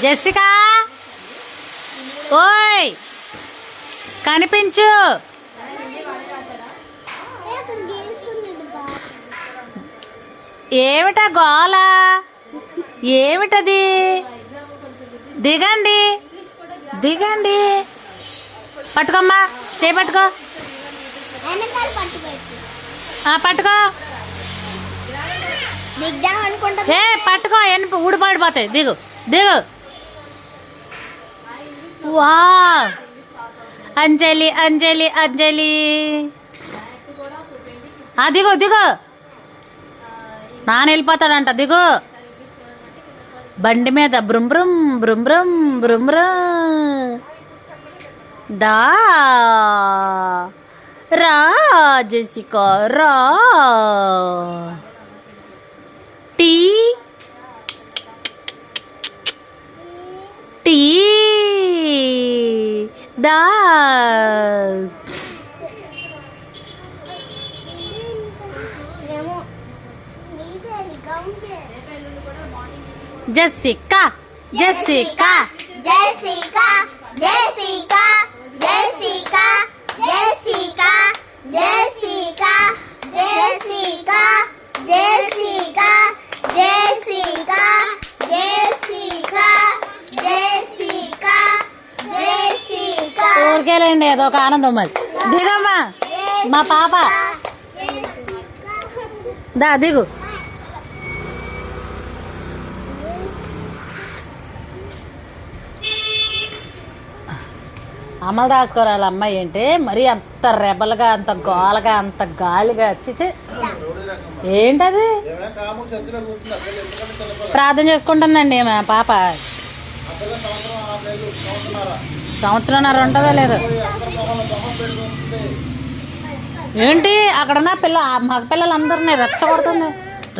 Jessica ఓయ్ కనిపించు. ఏమిటా గోల? ఏమిటది? దిగండి దిగండి. పట్టుకోమ్మా, చేయి పట్టుకో. పట్టుకో, ఏ పట్టుకో, ఎన్ని ఊడిపడిపోతాయి. దిగు దిగు. వా అంజలి అంజలి అంజలి, దిగు దిగు. నాన్న వెళ్ళిపోతాడంట, దిగు. బండి మీద బ్రుమ్ బ్రుమ్ బ్రుమ్ బ్రుమ్ బ్రుమ్ బ్రుమ్. దా రా జెసికా రా. టీ టీ దా. Jessica Jessica Jessica Jessica Jessica Jessica Jessica Jessica Jessica Jessica Jessica Jessica Jessica. ఊరికేలేండి, అదొక ఆనందం. మరి దిగమ్మా మా పాప. దా దిగు. అమలు దాచుకోరాలి అమ్మాయి ఏంటి మరి అంత రెబల్గా, అంత గోలగా, అంత గాలిగా. చిచి ఏంటది? ప్రార్థన చేసుకుంటుందండి మా పాప. సంవత్సరంన్నర ఉంటుందో లేదు ఏంటి? అక్కడున్న మగ పిల్లలందరినీ రెచ్చగొడుతుంది.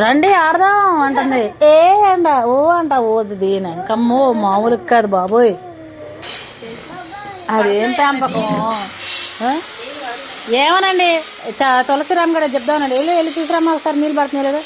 రండి ఆడదాం అంటుంది. ఏ అంట ఓ అంట ఓది దీని ఇంకమ్మో మామూలుగా కాదు బాబోయ్. అదేం పెంపకం. ఏమోనండి, తులసిరామ్ కూడా చెప్దామనండి. వెళ్ళి చూసిరామ్మా ఒకసారి, నీళ్ళు పడుతున్నాయి లేదా?